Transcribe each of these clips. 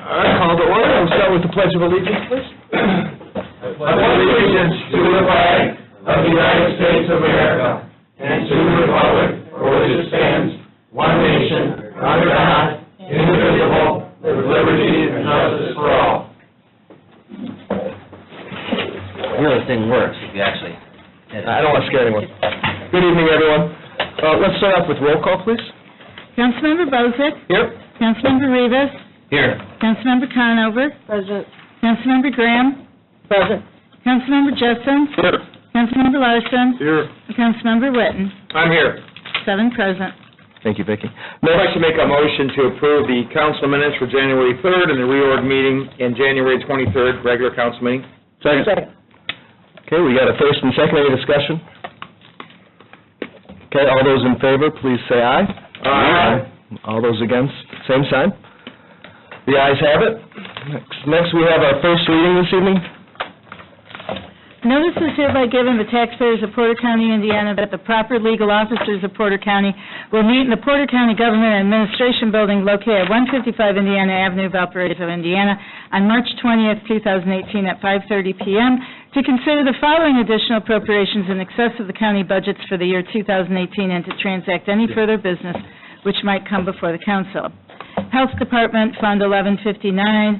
All right, call to order. We'll start with the Pledge of Allegiance, please. I pledge allegiance to the flag of the United States of America and to the republic for which it stands, one nation, under God, indivisible, with liberty and justice for all. Really, the thing works if you actually... I don't want to scare anyone. Good evening, everyone. Let's start off with roll call, please. Councilmember Bozick. Here. Councilmember Rivas. Here. Councilmember Conover. Present. Councilmember Graham. Present. Councilmember Jessen. Here. Councilmember Larson. Here. Councilmember Witten. I'm here. 7 present. Thank you, Vicki. Now, I'd like to make a motion to approve the council minutes for January 3rd and the reorg meeting in January 23rd, regular council meeting. Second. Okay, we got a first and second. Any discussion? Okay, all those in favor, please say aye. Aye. All those against, same sign. The ayes have it. Next we have our first reading this evening. Notice is hereby given the taxpayers of Porter County, Indiana, that the proper legal officers of Porter County will meet in the Porter County Government Administration Building located at 155 Indiana Avenue, Valparaiso, Indiana, on March 20th, 2018 at 5:30 p.m. to consider the following additional appropriations in excess of the county budgets for the year 2018 and to transact any further business which might come before the council. Health Department, Fund 1159,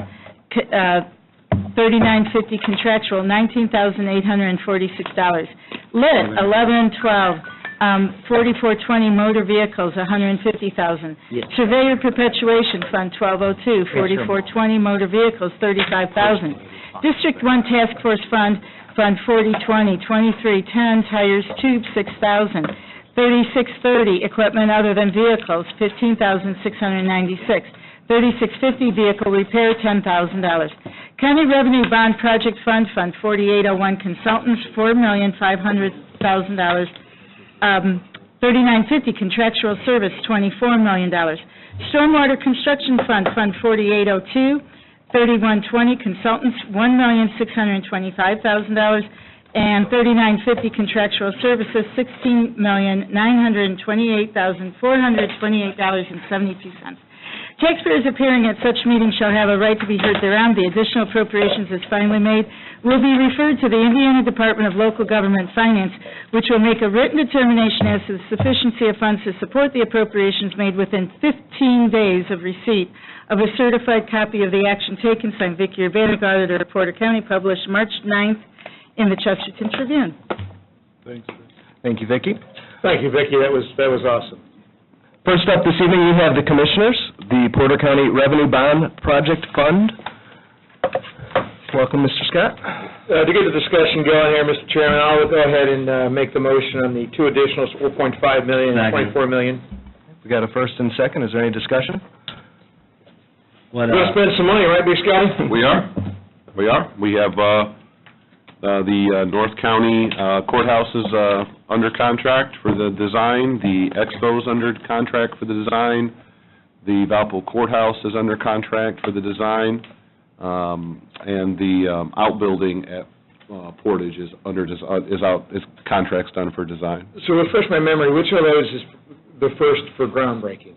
3950 contractual, $19,846. Lit, 1112, 4420 motor vehicles, $150,000. Surveyor Perpetuation Fund, 1202, 4420 motor vehicles, $35,000. District 1 Task Force Fund, Fund 4020, 2310 tires, tubes, $6,000. 3630 equipment other than vehicles, $15,696. 3650 vehicle repair, $10,000. County Revenue Bond Project Fund, Fund 4801 consultants, $4,500,000. 3950 contractual service, $24 million. Stormwater Construction Fund, Fund 4802, 3120 consultants, $1,625,000. And 3950 contractual services, $16,928,428.72. Taxpayers appearing at such meetings shall have a right to be heard thereon. The additional appropriations, as finally made, will be referred to the Indiana Department of Local Government Finance, which will make a written determination as to the sufficiency of funds to support the appropriations made within 15 days of receipt of a certified copy of the action taken, signed Vicki Urbana, Auditor of Porter County, published March 9th in the Chesterton Tribune. Thank you, Vicki. Thank you, Vicki. That was awesome. First up this evening, we have the Commissioners, the Porter County Revenue Bond Project Fund. Welcome, Mr. Scott. To get the discussion going here, Mr. Chairman, I'll go ahead and make the motion on the two additionals, $4.5 million and $24 million. We got a first and second. Is there any discussion? We're going to spend some money, right, Big Scotty? We are. We have the North County Courthouse is under contract for the design. The Expo's under contract for the design. The Valpo Courthouse is under contract for the design. And the outbuilding at Portage is contract's done for design. So refresh my memory, which of those is the first for groundbreaking?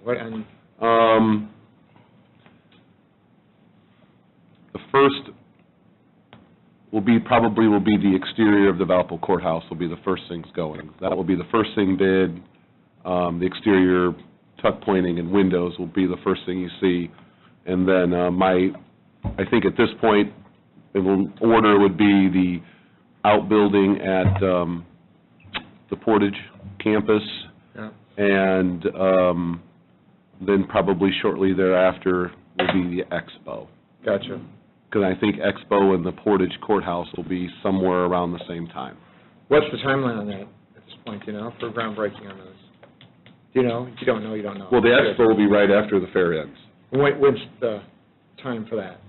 The first will be the exterior of the Valpo Courthouse will be the first things going. That will be the first thing bid. The exterior tuck pointing and windows will be the first thing you see. And then I think at this point, order would be the outbuilding at the Portage campus, and then probably shortly thereafter will be the Expo. Gotcha. Because I think Expo and the Portage Courthouse will be somewhere around the same time. What's the timeline on that at this point, for groundbreaking on those? Do you know? If you don't know, you don't know. Well, the Expo will be right after the fair ends. When's the time for that?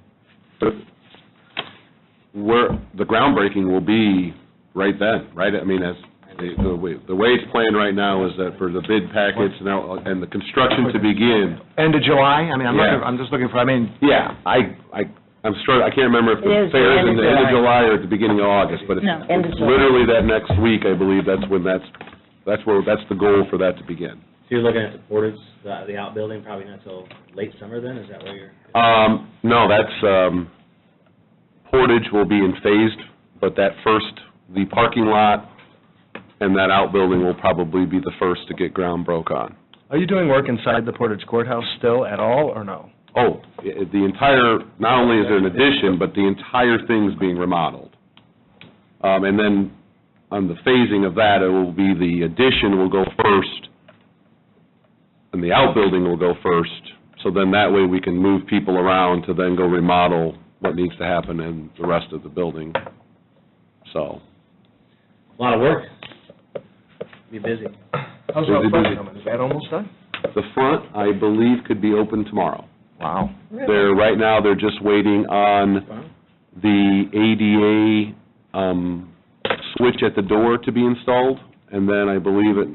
The groundbreaking will be right then, right? I mean, as the way it's planned right now is that for the bid packets and the construction to begin. End of July? I mean, Yeah. I'm just looking for, Yeah, I'm sure, I can't remember if the fair is in the end of July or at the beginning of August, but it's literally that next week, I believe, that's the goal for that to begin. you're looking at the Portage, the outbuilding, probably not till late summer then, is that where you're? No, that's, Portage will be in phased, but the parking lot and that outbuilding will probably be the first to get ground broke on. Are you doing work inside the Portage Courthouse still at all, or no? Oh, the entire, not only is there an addition, but the entire thing's being remodeled. And then on the phasing of that, it will be the addition will go first, and the outbuilding will go first, so then that way we can move people around to then go remodel what needs to happen in the rest of the building, so. A lot of work. Be busy. How's Busy, that front busy. coming? Is that almost done? The front, I believe, could be open tomorrow. Wow. Right now, they're just waiting on the ADA switch at the door to be installed, and then I believe it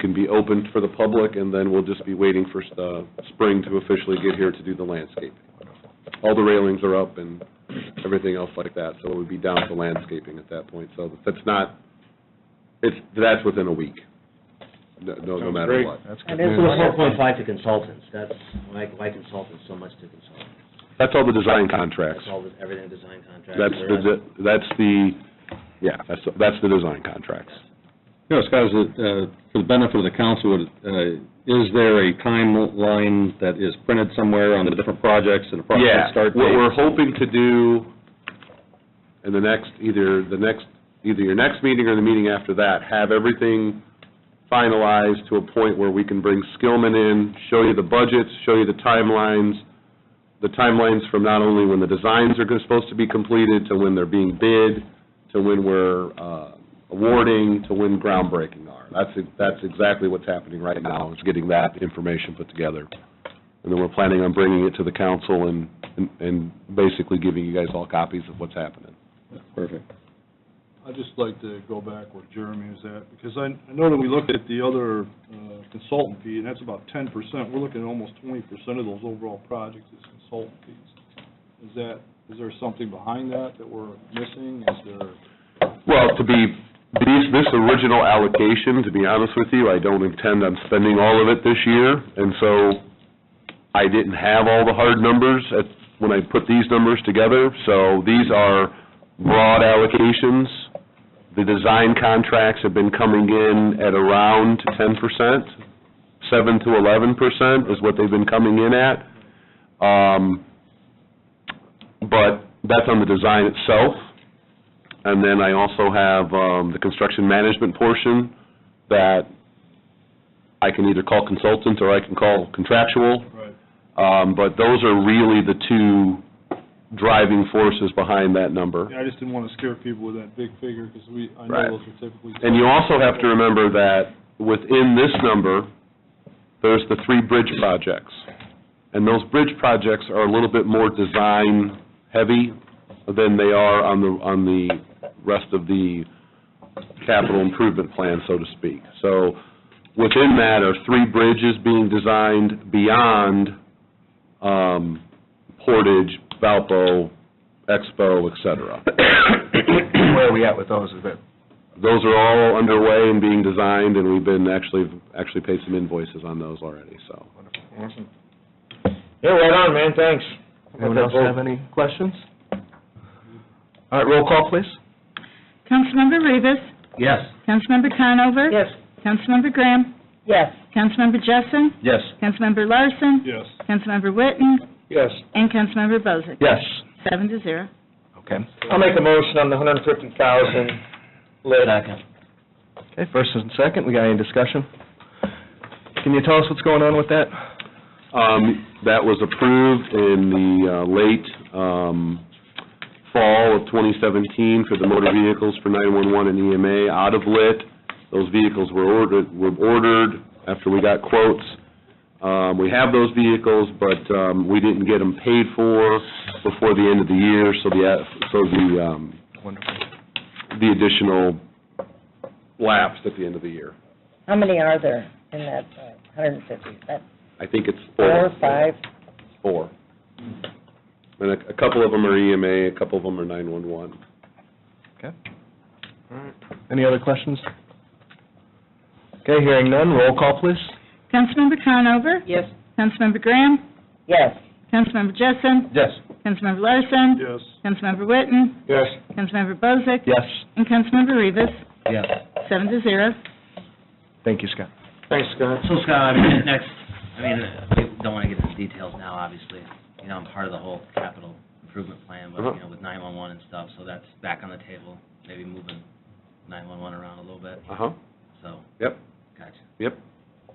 can be opened for the public, and then we'll just be waiting for spring to officially get here to do the landscaping. All the railings are up and everything else like that, so it would be down to landscaping at that point. So that's within a week, no matter what. That's So good the news. 4.5 to consultants, that's, why consultants so much to consultants? That's all the design contracts. That's all, everything design contracts? That's the design contracts. You know, Scott, for the benefit of the council, is there a timeline that is printed somewhere on the different projects and the project start date? What we're hoping to do in either your next meeting or the meeting after that, have everything finalized to a point where we can bring Skillman in, show you the budgets, show you the timelines from not only when the designs are supposed to be completed, to when they're being bid, to when we're awarding, to when groundbreaking are. That's exactly what's happening right now, is getting that information put together. And then we're planning on bringing it to the council and basically giving you guys all copies of what's happening. Perfect. I'd just like to go back where Jeremy is at, because I know that we looked at the other consultant fee, and that's about 10%. We're looking at almost 20% of those overall projects as consultant fees. Is there something behind that we're missing? Well, this original allocation, to be honest with you, I don't intend on spending all of it this year, and so I didn't have all the hard numbers when I put these numbers together, so these are broad allocations. The design contracts have been coming in at around 10%, 7 to 11% is what they've been coming in at. But that's on the design itself. And then I also have the construction management portion that I can either call consultant or I can call contractual. Right. But those are really the two driving forces behind that number. Yeah, I just didn't want to scare people with that big figure, because I know Right. those are typically... And you also have to remember that within this number, there's the 3 bridge projects. And those bridge projects are a little bit more design-heavy than they are on the rest of the capital improvement plan, so to speak. So within that are 3 bridges being designed beyond Portage, Valpo, Expo, et cetera. Where are we at with those? Those are all underway and being designed, and we've been actually paid some invoices on those already, so. Awesome. Yeah, right on, man, thanks. Anyone else have any questions? All right, roll call, please. Councilmember Rivas. Yes. Councilmember Conover. Yes. Councilmember Graham. Yes. Councilmember Jessen. Yes. Councilmember Larson. Yes. Councilmember Witten. Yes. And Councilmember Bozick. Yes. 7-0. Okay. I'll make a motion on the $150,000 list. Second. Okay, first and second, we got any discussion? Can you tell us what's going on with that? That was approved in the late fall of 2017 for the motor vehicles for 911 and EMA out of lit. Those vehicles were ordered after we got quotes. We have those vehicles, but we didn't get them paid for before the end of the year, so the additional lapsed at the end of the year. How many are there in that 150? That I think it's 4 or 5? 4. And a couple of them are EMA, a couple of them are 911. Okay. All right. Any other questions? Okay, hearing none, roll call, please. Councilmember Conover? Yes. Councilmember Graham? Yes. Councilmember Jessen? Yes. Councilmember Larson? Yes. Councilmember Witten? Yes. Councilmember Bozick? Yes. And Councilmember Rivas? Yes. 7-0. Thank you, Scott. Thanks, Scott. So Scott, I mean, next, we don't want to get into details now, obviously. You know, I'm part of the whole capital improvement plan, but, you know, with 911 and stuff, so that's back on the table, maybe moving 911 around a little bit, Uh-huh, so, yep, gotcha. yep.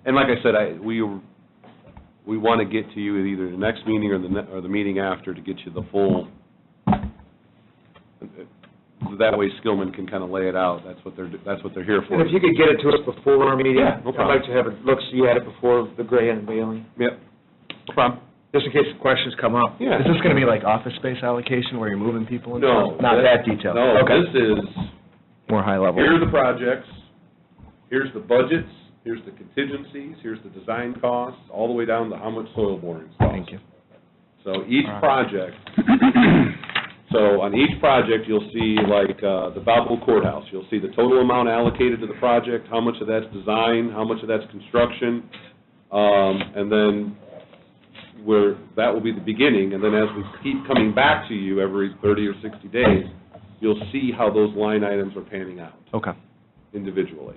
And like I said, we want to get to you at either the next meeting or the meeting after to get you the full, that way Skillman can kind of lay it out, that's what they're here for. And if you could get it to us before our meeting, Yeah, no problem. I'd like to have it, look, so you had it before the Gray and Bailey, Yep, no problem. just in case questions come up. Yeah. Is this going to be like office space allocation where you're moving people and No. stuff? Not that detailed? No, Okay. this is, More high level. here are the projects, here's the budgets, here's the contingencies, here's the design costs, all the way down to how much soil borings cost. Thank you. So each All right. project, so on each project, you'll see like the Valpo Courthouse, you'll see the total amount allocated to the project, how much of that's design, how much of that's construction, and then that will be the beginning, and then as we keep coming back to you every 30 or 60 days, you'll see how those line items are panning out Okay. individually.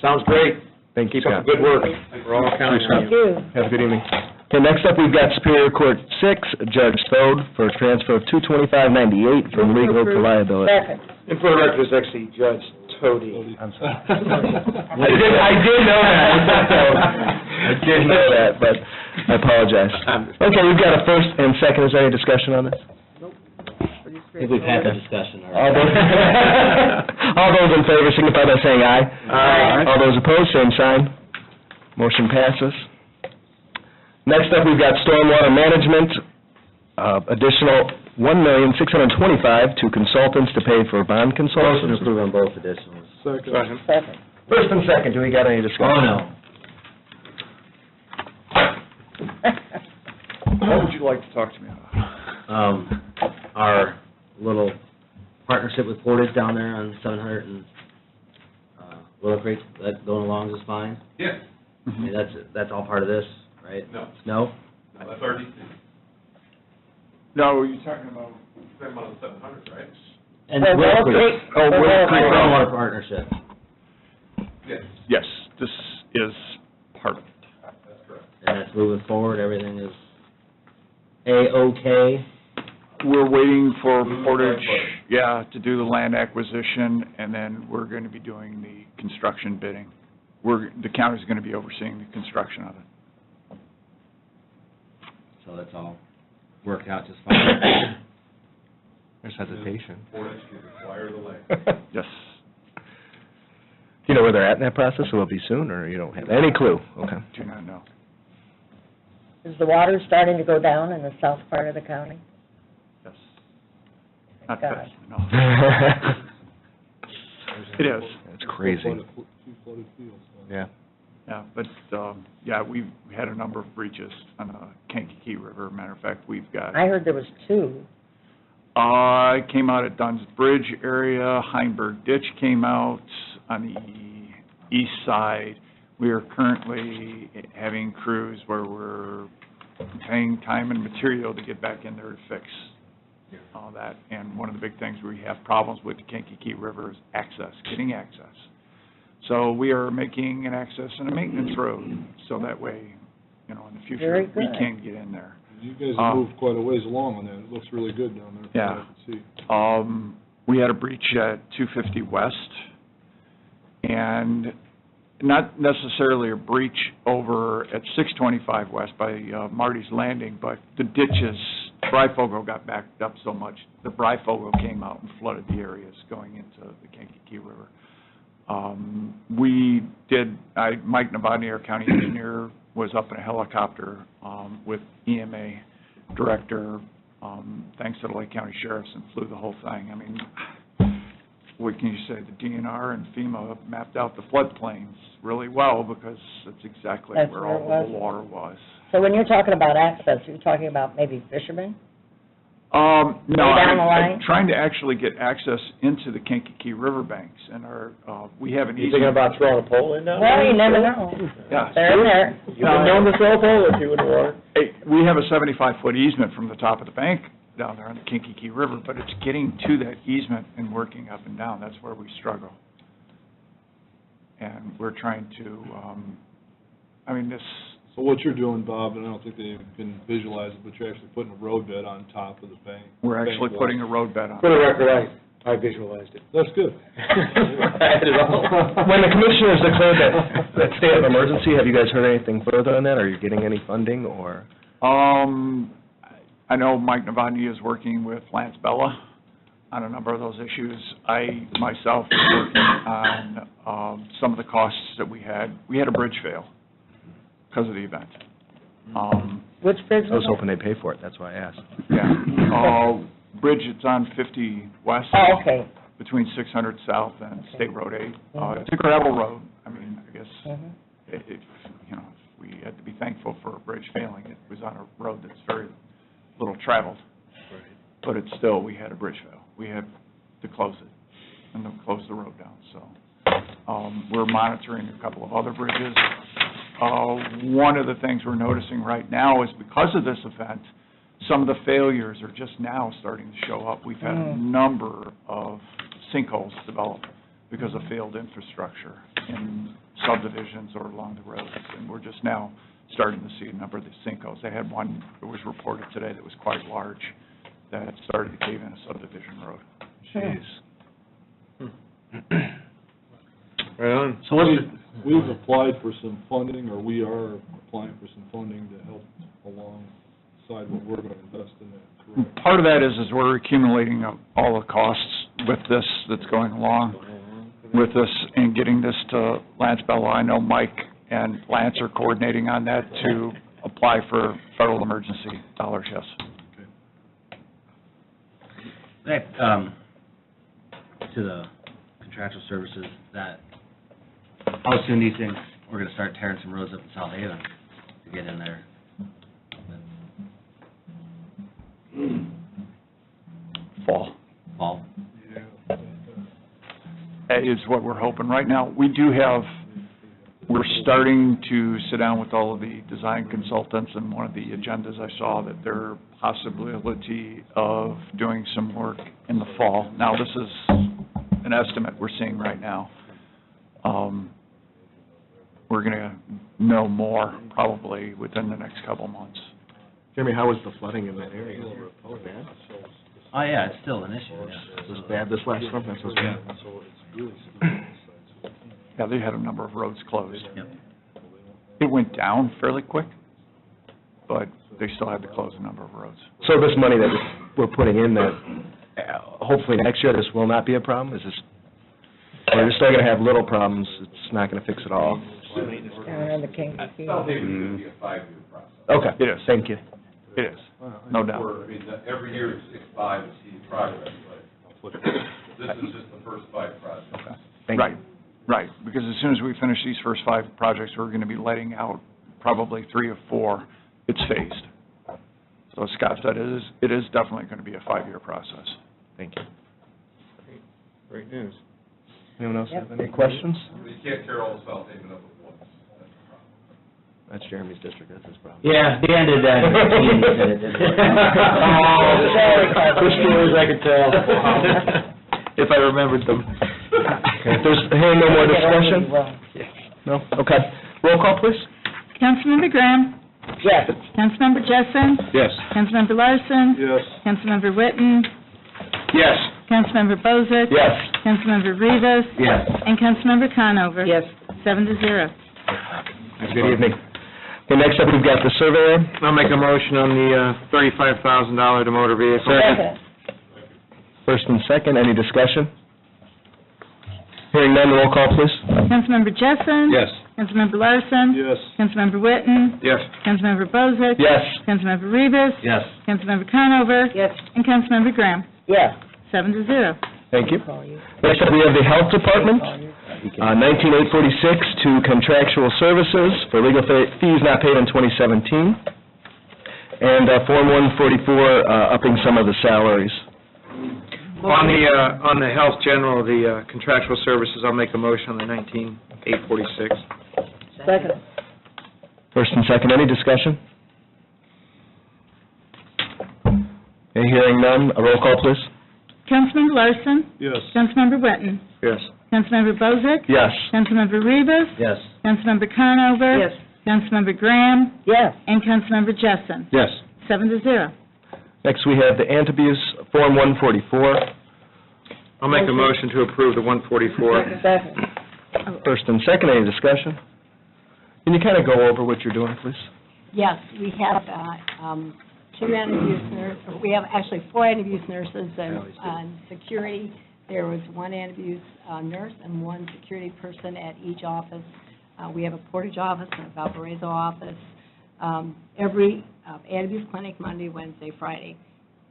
Sounds great. Thank you, Scott. Good work. We're all counting on you. Have a good evening. Okay, next up, we've got Superior Court 6, Judge Thode, for a transfer of $225.98 from legal to liability. Second. And for the record, it's actually Judge Tody. I'm sorry. I did know that. I did know that, but I apologize. Okay, we've got a first and second. Is there any discussion on this? I think we've had the discussion All already. those all those in favor signify by saying aye. Aye. All those opposed, same sign. Motion passes. Next up, we've got stormwater management, additional $1,625,000 to consultants to pay for bond Motion to consultants. approve on both additionals. Second. Second. First and second, do we got any discussion? Oh, no. What would you like to talk to me about? Our little partnership with Portage down there on 700 and Willow Creek, that going along just fine? Yes. I mean, that's all part of this, right? No. No? That's already, No, you're talking about, same amount of 700, right? And Well, Willow Willow Creek. Creek. Oh, Willow Willow Creek Creek. Stormwater Partnership. Yes, yes, this is part of it. that's correct. And that's moving forward, everything is A-OK? We're waiting for Moving Portage, forward. to do the land acquisition, and then we're going to be doing the construction bidding. The county's going to be overseeing the construction of it. So that's all worked out just fine. There's hesitation. Portage can acquire the land. Yes. Do you know where they're at in that process? Will it be soon, or you don't have any clue? Okay. Do not know. Is the water starting to go down in the south part of the county? Yes. Not God. fast, no. It is. It's crazy. Two flooded fields. Yeah. Yeah, but, we've had a number of breaches on the Kankakee River. Matter of fact, we've got, I heard there was 2. it came out at Dunn's Bridge area, Heinberg Ditch came out on the east side. We are currently having crews where we're paying time and material to get back in there to fix all that. And one of the big things we have problems with the Kankakee River is access, getting access. So we are making an access and a maintenance road, so that way, in the future, Very we good. can get in there. You guys have moved quite a ways along on that. It looks really good down there, Yeah. from what I can see. We had a breach at 250 West, and not necessarily a breach over at 625 West by Marty's Landing, but the ditches, Bryfogle got backed up so much, the Bryfogle came out and flooded the areas going into the Kankakee River. Mike Novotny, our county engineer, was up in a helicopter with EMA director, thanks to the Lake County Sheriffs, and flew the whole thing. I mean, what can you say? The DNR and FEMA mapped out the floodplains really well, because that's exactly That's where where it all the was. water was. So when you're talking about access, you're talking about maybe fishermen? No, down the I'm line? trying to actually get access into the Kankakee riverbanks, and we have an You thinking easement. about throwing a pole in down there? Well, you never know. Yeah. They're there. You've been known to throw a pole or two in the water. Hey, we have a 75-foot easement from the top of the bank down there on the Kankakee River, but it's getting to that easement and working up and down. That's where we struggle. And we're trying to, So what you're doing, Bob, and I don't think they can visualize it, but you're actually putting a road bed on top of the bank. we're actually bank putting wall. a road bed on. For the record, I visualized it. That's good. I had it all. When the commissioners declared that state of emergency, have you guys heard anything further on that? Are you getting any funding, or? I know Mike Novotny is working with Lance Bella on a number of those issues. I, myself, am working on some of the costs that we had. We had a bridge fail because of the event. Which bridge I was was it? hoping they'd pay for it, that's why I asked. Yeah. Bridge, it's on 50 West. Oh, okay. Between 600 South and State Road 8. It's a gravel road. I guess, Mhm. we had to be thankful for a bridge failing. It was on a road that's very little traveled. But it's still, we had a bridge fail. We had to close it and then close the road down, so. We're monitoring a couple of other bridges. One of the things we're noticing right now is because of this event, some of the failures are just now starting to show up. We've had a number of sinkholes develop because of failed infrastructure in subdivisions or along the roads, and we're just now starting to see a number of these sinkholes. They had one that was reported today that was quite large that started to cave in a subdivision road. Right on. So what's We've applied for some funding, or we are applying for some funding to help alongside what we're going to invest in that, correct? Part of that is we're accumulating all the costs with this that's going along with this and getting this to Lance Bella. I know Mike and Lance are coordinating on that to apply for federal emergency dollars, yes. Back to the contractual services, how soon do you think we're going to start tearing some roads up in South Haven to get in there? Fall? That is what we're hoping right now. We're starting to sit down with all of the design consultants, and one of the agendas I saw that there possibility of doing some work in the fall. Now, this is an estimate we're seeing right now. We're going to know more probably within the next couple months. Jeremy, how was the flooding in that area? Bad? Oh, yeah, it's still an issue, yeah. It was bad this last storm, that's what's bad. Yeah, they had a number of roads closed. Yep. It went down fairly quick, but they still had to close a number of roads. So this money that we're putting in that, hopefully next year this will not be a problem, is this, we're still going to have little problems, it's not going to fix it all? Down the Kankakee. Okay. It is. Thank you. It is, no doubt. Every year it's 6-5 to see progress, but this is just the first 5 projects. Thank Right, you. right, because as soon as we finish these first 5 projects, we're going to be letting out probably 3 or 4. It's phased. So as Scott said, it is definitely going to be a 5-year process. Thank you. Great news. Anyone else have any questions? You can't tear all the South Haven up at once. That's the problem. That's Jeremy's district, that's his problem. Yeah, Dan did that. The stories I could tell, if I remembered them. Okay, if there's, hearing no more discussion? No? Okay. Roll call, please. Councilmember Graham? Yes. Councilmember Jessen? Yes. Councilmember Larson? Yes. Councilmember Witten? Yes. Councilmember Bozick? Yes. Councilmember Rivas? Yes. And Councilmember Conover? Yes. 7-0. Good evening. Okay, next up, we've got the surveyor. I'll make a motion on the $35,000 to motor vehicle. Second. First and second, any discussion? Hearing none, roll call, please. Councilmember Jessen? Yes. Councilmember Larson? Yes. Councilmember Witten? Yes. Councilmember Bozick? Yes. Councilmember Rivas? Yes. Councilmember Conover? Yes. And Councilmember Graham? Yes. 7-0. Thank you. Call you. Next up, we have the Health Department, 19846 to contractual services for legal fees not paid in 2017. And Form 144, upping some of the salaries. On the health general, the contractual services, I'll make a motion on the 19,846. Second. First and second, any discussion? Okay, hearing none, a roll call, please. Councilmember Larson? Yes. Councilmember Witten? Yes. Councilmember Bozick? Yes. Councilmember Rivas? Yes. Councilmember Conover? Yes. Councilmember Graham? Yes. And Councilmember Jessen. Yes. 7-0. Next, we have the anti-abuse Form 144. I'll make a motion to approve the 144. Second. First and second, any discussion? Can you kind of go over what you're doing, please? Yes, we have two anti-abuse nurses, we have actually 4 anti-abuse nurses and security. There was 1 anti-abuse nurse and 1 security person at each office. We have a Portage office and a Valparaiso office. Every anti-abuse clinic Monday, Wednesday, Friday.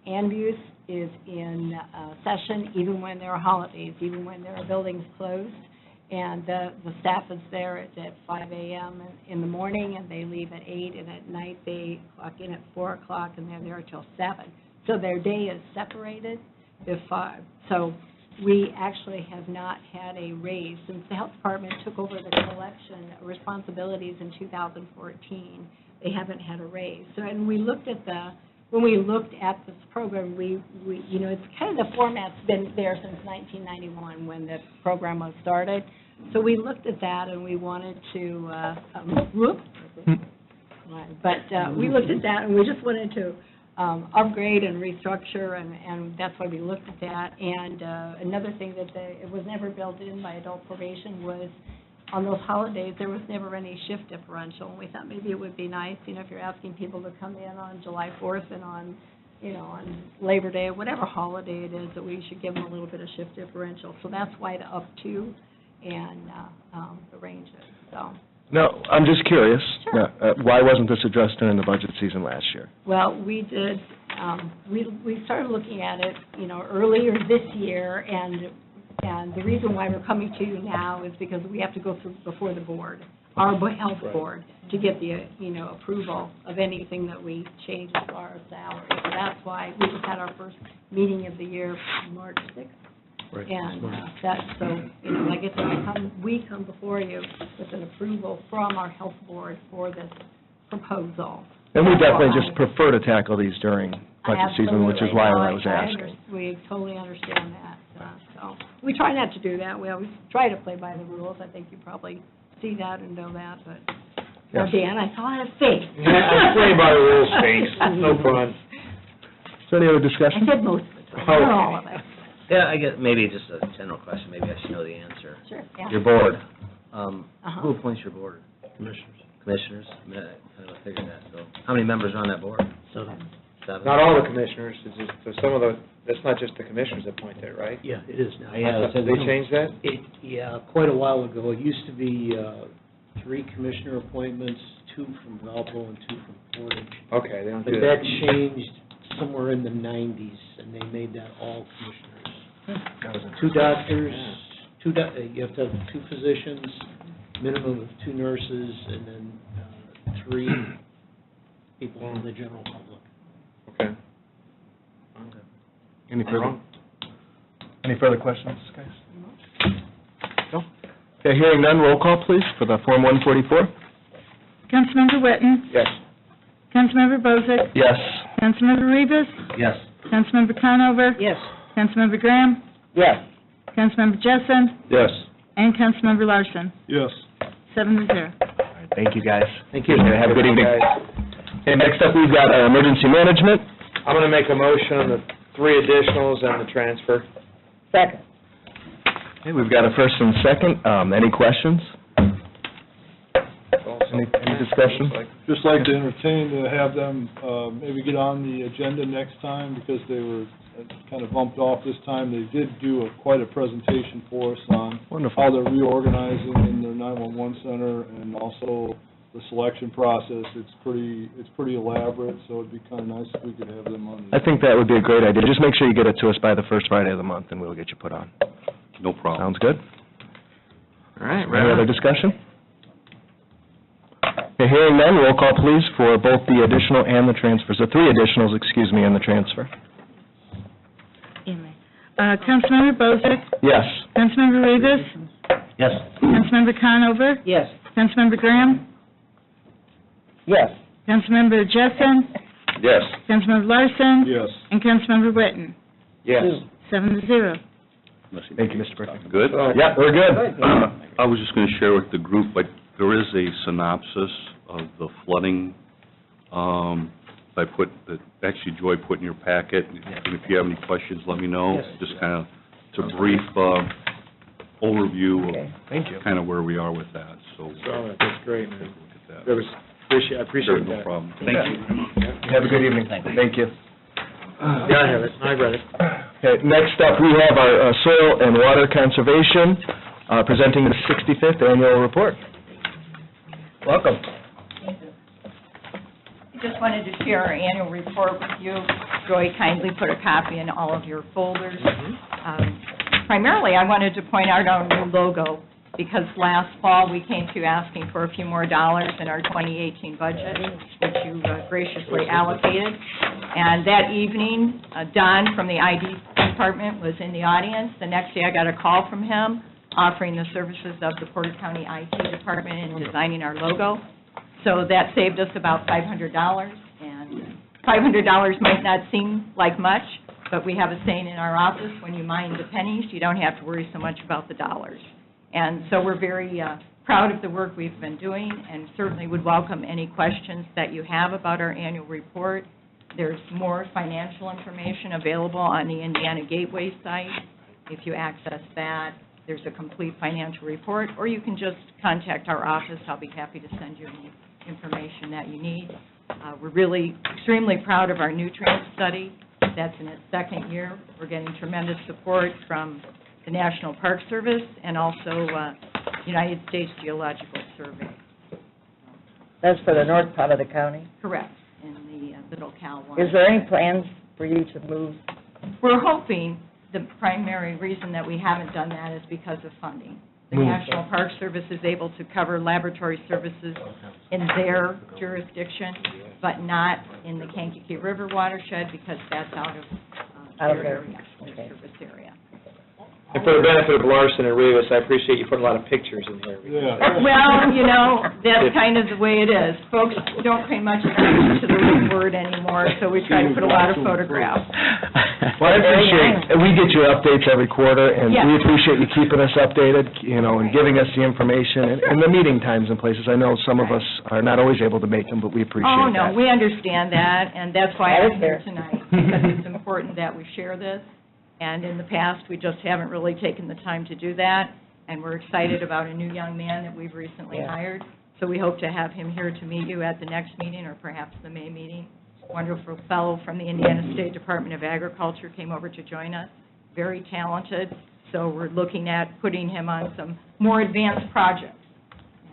Anti-abuse is in session even when there are holidays, even when there are buildings closed. And the staff is there at 5 a.m. in the morning, and they leave at 8, and at night they clock in at 4 o'clock, and they're there till 7. So their day is separated. So we actually have not had a raise since the health department took over the collection responsibilities in 2014. They haven't had a raise. So, and we looked at when we looked at this program, we you know, it's kind of the format's been there since 1991 when the program was started. So we looked at that and we wanted to, we looked at that and we just wanted to upgrade and restructure, and that's why we looked at that. And another thing that it was never built in by adult probation was on those holidays, there was never any shift differential. And we thought maybe it would be nice, you know, if you're asking people to come in on July 4th and on, you know, on Labor Day, whatever holiday it is, that we should give them a little bit of shift differential. So that's why the up to and the ranges, so. No, I'm just curious. Sure. Why wasn't this addressed during the budget season last year? Well, we did, we started looking at it, you know, earlier this year, and the reason why we're coming to you now is because we have to go through before the board, our health board, to get the, you know, approval of anything that we change as far as salary. So that's why we just had our first meeting of the year, March 6th. Right. And that's, so, you know, like I said, we come before you with an approval from our health board for this proposal. And we definitely just prefer to tackle these during budget season, which is why I was asking. We totally understand that. So we try not to do that. We always try to play by the rules. I think you probably see that and know that, but, Yes. Dan, I saw it as face. Yeah, I play by the rules, face. No fun. Is there any other discussion? I said most of the time, Okay. not all of it. Yeah, I get, maybe just a general question, maybe I should know the answer. Sure, yeah. Your board, Uh-huh. who appoints your board? Commissioners. Commissioners? I mean, I kind of figured that, so, how many members are on that board? 7. Not all the commissioners, it's just, so some of the, that's not just the commissioners that appoint that, right? Yeah, it is now. Did they change that? Yeah, quite a while ago. It used to be 3 commissioner appointments, 2 from Valpo and 2 from Portage. Okay, they don't But do that that. changed somewhere in the 90s, and they made that all commissioners. 2 doctors, you have to have 2 physicians, minimum of 2 nurses, and then 3 people from the general public. Okay. Any further questions, guys? No? Okay, hearing none, roll call, please, for the Form 144. Councilmember Witten? Yes. Councilmember Bozick? Yes. Councilmember Rivas? Yes. Councilmember Conover? Yes. Councilmember Graham? Yes. Councilmember Jessen? Yes. And Councilmember Larson. Yes. 7-0. All right, thank you, guys. Thank you. Have a good evening. Okay, next up, we've got emergency management. I'm going to make a motion on the 3 additionals and the transfer. Second. Okay, we've got a first and second. Any questions? Any discussion? Just like to entertain to have them maybe get on the agenda next time, because they were kind of bumped off this time. They did do quite a presentation for us on Wonderful. how they're reorganizing in their 911 center, and also the selection process. It's pretty elaborate, so it'd be kind of nice if we could have them on. I think that would be a great idea. Just make sure you get it to us by the first Friday of the month, and we'll get you put on. No problem. Sounds good? All right. Any other discussion? Okay, hearing none, roll call, please, for both the additional and the transfers, the three additionals, excuse me, and the transfer. Councilmember Bozick? Yes. Councilmember Rivas? Yes. Councilmember Conover? Yes. Councilmember Graham? Yes. Councilmember Jessen? Yes. Councilmember Larson? Yes. And Councilmember Witten? Yes. 7-0. Thank you, Mr. Burke. Good? Yeah, we're good. I was just going to share with the group, but there is a synopsis of the flooding that actually Joy put in your packet. And if you have any questions, let me know. Yes. Just kind of, it's a brief overview Okay. Thank you. of kind of where we are with that, so That's great, man. look at that. That was, I appreciate No that. problem. Thank you. Have a good evening. Thank you. Thank you. Yeah, I have it, I read it. Okay, next up, we have our Soil and Water Conservation, presenting the 65th Annual Report. Welcome. Just wanted to share our annual report with you. Joy kindly put a copy in all of your folders. Primarily, I wanted to point out our new logo, because last fall, we came to you asking for a few more dollars in our 2018 budget, which you graciously allocated. And that evening, Don from the ID department was in the audience. The next day, I got a call from him offering the services of the Porter County IT department in designing our logo. So that saved us about $500, and $500 might not seem like much, but we have a saying in our office, when you mind the pennies, you don't have to worry so much about the dollars. And so we're very proud of the work we've been doing, and certainly would welcome any questions that you have about our annual report. There's more financial information available on the Indiana Gateway site. If you access that, there's a complete financial report, or you can just contact our office. I'll be happy to send you any information that you need. We're really extremely proud of our nutrient study. That's in its second year. We're getting tremendous support from the National Park Service and also United States Geological Survey. That's for the north part of the county? Correct, in the Middle Cal one. Is there any plans for you to move? We're hoping. The primary reason that we haven't done that is because of funding. The National Park Service is able to cover laboratory services in their jurisdiction, but not in the Kankakee River watershed, because that's out of their area, their service area. And for the benefit of Larson and Rivas, I appreciate you putting a lot of pictures in here. Yeah. Well, you know, that's kind of the way it is. Folks don't pay much attention to the written word anymore, so we try to put a lot of photographs. Well, I appreciate, we get you updates every quarter, and Yes. we appreciate you keeping us updated, you know, and giving us the information, and the meeting times and places. I know some of us are not always able to make them, but we appreciate Oh, that. no, we understand that, and that's why I'm here tonight, because it's important that we share this. And in the past, we just haven't really taken the time to do that, and we're excited about a new young man that we've recently hired. So we hope to have him here to meet you at the next meeting, or perhaps the May meeting. Wonderful fellow from the Indiana State Department of Agriculture came over to join us, very talented. So we're looking at putting him on some more advanced projects.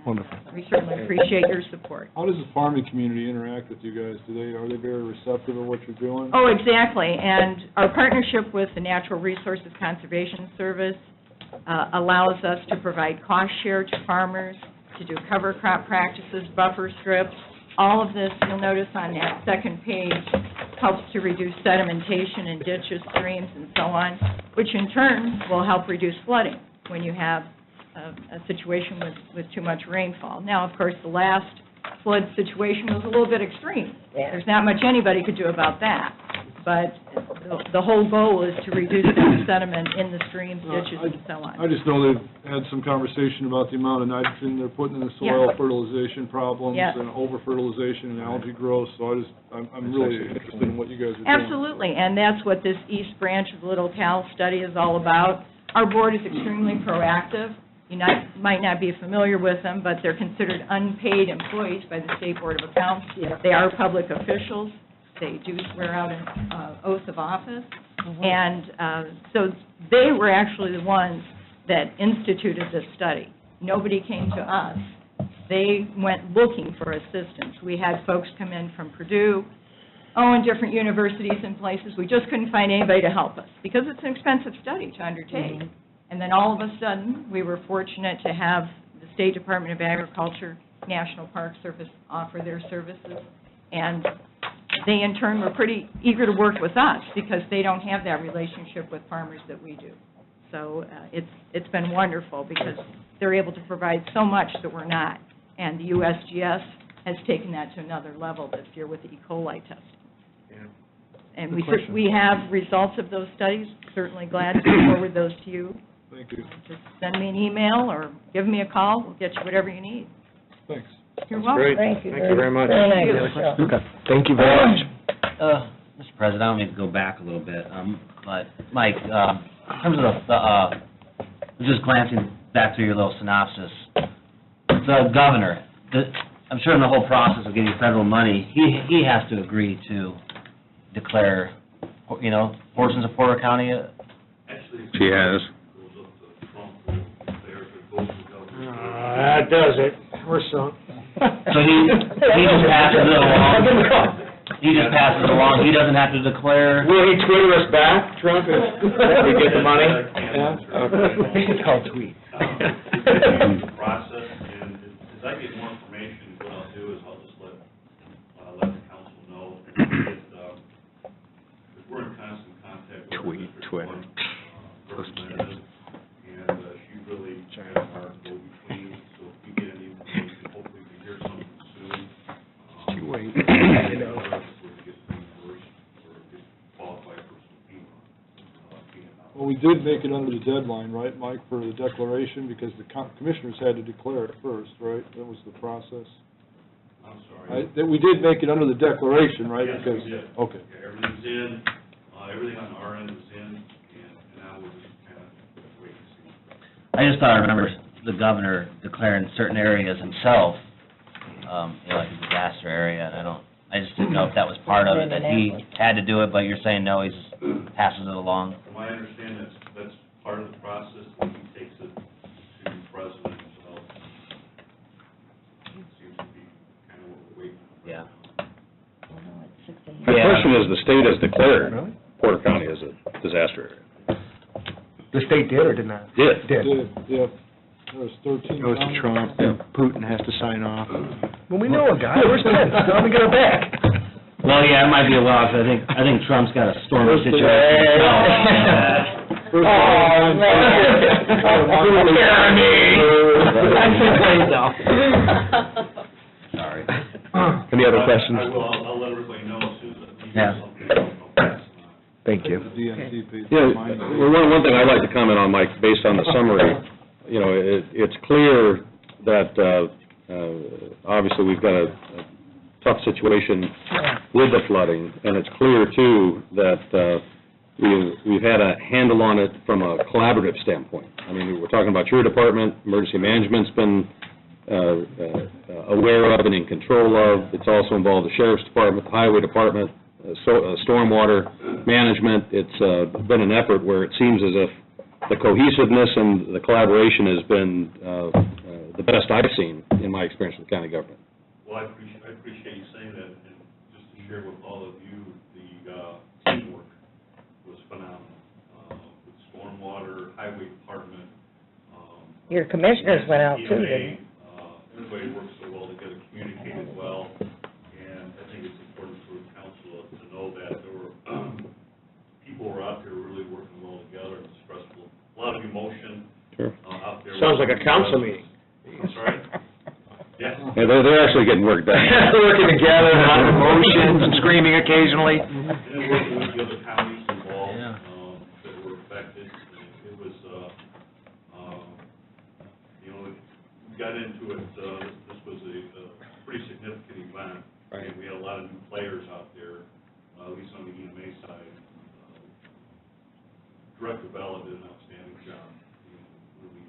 Wonderful. We certainly appreciate your support. How does the farming community interact with you guys? Are they very receptive of what you're doing? Oh, exactly, and our partnership with the Natural Resources Conservation Service allows us to provide cost share to farmers, to do cover crop practices, buffer strips. All of this, you'll notice on that second page, helps to reduce sedimentation in ditches, streams, and so on, which in turn will help reduce flooding when you have a situation with too much rainfall. Now, of course, the last flood situation was a little bit extreme. There's not much anybody could do about that. But the whole goal is to reduce that sediment in the streams, ditches, and so on. I just know they've had some conversation about the amount of nitrogen they're putting in the soil, fertilization problems, and over-fertilization and algae growth, so I'm really interested in what you guys are doing. Absolutely, and that's what this East Branch of the Little Cal study is all about. Our board is extremely proactive. You might not be familiar with them, but they're considered unpaid employees by the State Board of Accounts. They are public officials. They do swear out an oath of office. And so they were actually the ones that instituted this study. Nobody came to us. They went looking for assistance. We had folks come in from Purdue, and different universities and places. We just couldn't find anybody to help us because it's an expensive study to undertake. And then all of a sudden, we were fortunate to have the State Department of Agriculture National Park Service offer their services. And they, in turn, were pretty eager to work with us because they don't have that relationship with farmers that we do. So it's been wonderful because they're able to provide so much that we're not. And the USGS has taken that to another level this year with the E. coli testing. And we have results of those studies. Certainly glad to forward those to you. Thank you. Just send me an email or give me a call. We'll get you whatever you need. Thanks. You're welcome. Great. Thank you Thank you very much. very nice, Michelle. Okay. Thank you very much. Mr. President, I don't mean to go back a little bit, but Mike, in terms of just glancing back through your little synopsis, the governor, I'm sure in the whole process of getting federal money, he has to agree to declare, portions of Porter County. She has. That does it. We're sunk. So he just passes it along. He just passes it along. He doesn't have to declare. Will he Twitter us back, Trump, if we get the money? Yeah? Okay. It's called tweet. Process, and as I get more information, what I'll do is I'll just let the council know. We're in constant contact with Tweet, Twitter. representative, and she really tries hard to go between, so if we get any information, hopefully we hear something soon. You wait. Or get reimbursed, or get qualified for some FEMA. Well, we did make it under the deadline, right, Mike, for the declaration, because the commissioners had to declare it first, right? That was the process. I'm sorry. That we did make it under the declaration, right? Yes, Because we did. Okay. Yeah, everything's in, everything on our end is in, and now we'll just kind of wait and see. I just thought I remember the governor declaring certain areas himself, like a disaster area, and I just didn't know if that was part of it, that he had to do it, but you're saying no, he just passes it along. From my understanding, that's part of the process, and he takes it to the president himself. It seems to be kind of what we're waiting on. Yeah. My question is, the state has declared Porter County as a disaster area. The state did or did not? Did. Did. Yeah. There's 13. Goes to Trump, and Putin has to sign off. Well, we know a guy. Where's Ted? Tell him to get her back. Well, yeah, it might be a while, 'cause I think Trump's got a stormy situation. Oh, man. Sorry. Any other questions? I'll let everybody know as soon as I Yeah. something. Thank you. The DNC pays. Yeah, well, one thing I'd like to comment on, Mike, based on the summary, it's clear that, obviously, we've got a tough situation with the flooding, and it's clear, too, that we've had a handle on it from a collaborative standpoint. I mean, we're talking about your department, emergency management's been aware of and in control of. It's also involved the sheriff's department, the highway department, stormwater management. It's been an effort where it seems as if the cohesiveness and the collaboration has been the best I've seen in my experience with the county government. Well, I appreciate you saying that, and just to share with all of you, the teamwork was phenomenal. With stormwater, highway department. Your commissioners went out too, EMA, didn't they? Everybody works so well together, communicated well, and I think it's important for the council to know that there were, people were out there really working well together. It was stressful, a lot of emotion out there. Sounds like a council meeting. I'm sorry? Yes. Yeah, they're actually getting work done. Working together, not emotions and screaming occasionally. And then working with the other counties involved, that were affected. It was, we got into it, this was a pretty significant event. Right. And we had a lot of new players out there, at least on the EMA side. Director Bella did an outstanding job, really,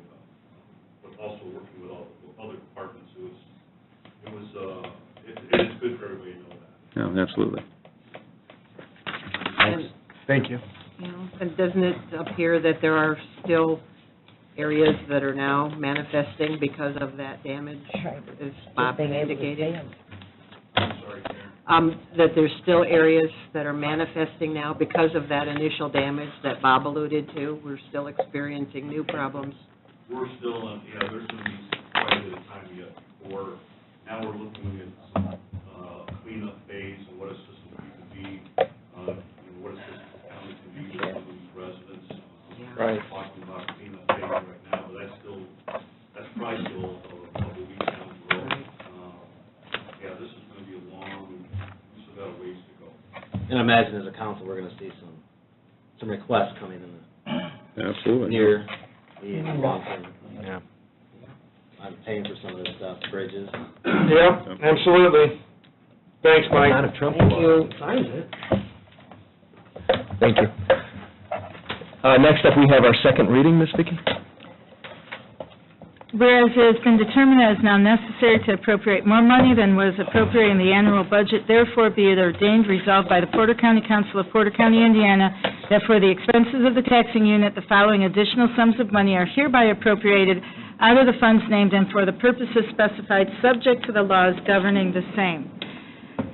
but also working with all the other departments. It is good for everybody to know that. Yeah, absolutely. Thank you. And doesn't it appear that there are still areas that are now manifesting because of that damage, as Bob indicated? I'm sorry, Karen. That there's still areas that are manifesting now because of that initial damage that Bob alluded to? We're still experiencing new problems. We're still, there's going to be quite a bit of time yet before Now we're looking at some cleanup phase and what a system can be, what a system the county can be for these residents. Right. We're talking about cleanup phase right now, but that's probably still a couple weeks down the road. Yeah, this is going to be we still got a ways to go. And I imagine as a council, we're gonna see some requests coming in the Absolutely. near, the long term. Yeah. I'm paying for some of this stuff, bridges. Yeah, absolutely. Thanks, Mike. Thank you. Signs it. Thank you. Next up, we have our second reading, Ms. Vicki. Whereas it has been determined that it is now necessary to appropriate more money than was appropriated in the annual budget, therefore be it ordained, resolved by the Porter County Council of Porter County, Indiana, that for the expenses of the taxing unit, the following additional sums of money are hereby appropriated out of the funds named and for the purposes specified, subject to the laws governing the same.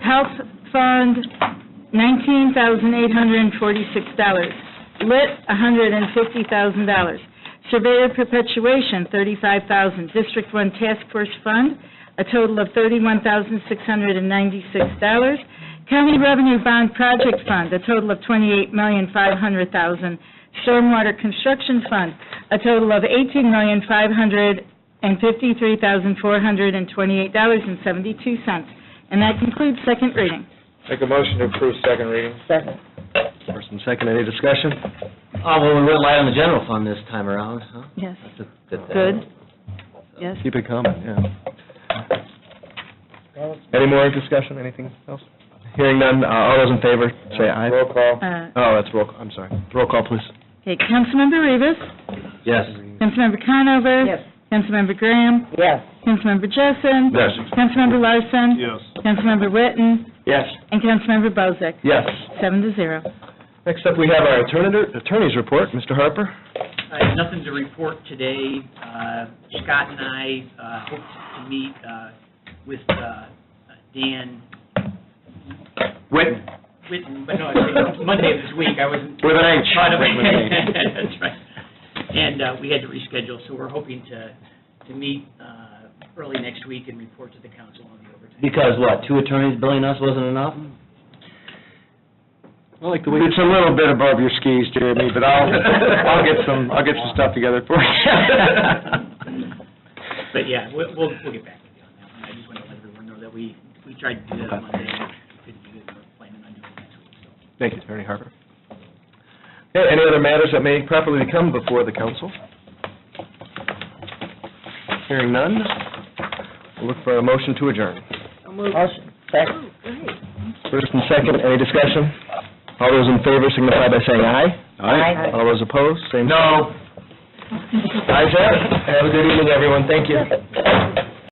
Health Fund, $19,846. Lit, $150,000. Surveyor perpetuation, $35,000. District 1 Task Force Fund, a total of $31,696. County Revenue Bond Project Fund, a total of $28,500,000. Stormwater Construction Fund, a total of $18,553,428.72. And that concludes second reading. Make a motion to approve second reading. Second. First and second, any discussion? Oh, well, we went light on the general fund this time around, huh? Yes. That's a good thing. Good. Yes. Keep it coming, yeah. Any more discussion, anything else? Hearing none, all those in favor, say aye. Roll call. Oh, that's roll, I'm sorry. Roll call, please. Okay, Councilmember Rivas. Yes. Councilmember Conover. Yes. Councilmember Graham. Yes. Councilmember Jessen. Yes. Councilmember Larson. Yes. Councilmember Witten. Yes. And Councilmember Bozick. Yes. 7-0. Next up, we have our attorney's report. Mr. Harper? I have nothing to report today. Scott and I hope to meet with Dan Witten. but no, it's Monday of this week. I wasn't... With an H. That's right. And we had to reschedule, so we're hoping to meet early next week and report to the council on the overtime. Because what, 2 attorneys billing us wasn't enough? It's a little bit above your skis, Jeremy, but I'll get some stuff together for you. But yeah, we'll get back to you on that one. I just want to let everyone know that we tried to do that on Monday, and we couldn't do it, we're planning on doing it next week, so. Thank you, Attorney Harper. Okay, any other matters that may properly come before the council? Hearing none, we'll look for a motion to adjourn. Motion. Second. First and second, any discussion? All those in favor signify by saying aye. Aye. All those opposed, same. No. Ayes have it. Have a good evening, everyone. Thank you.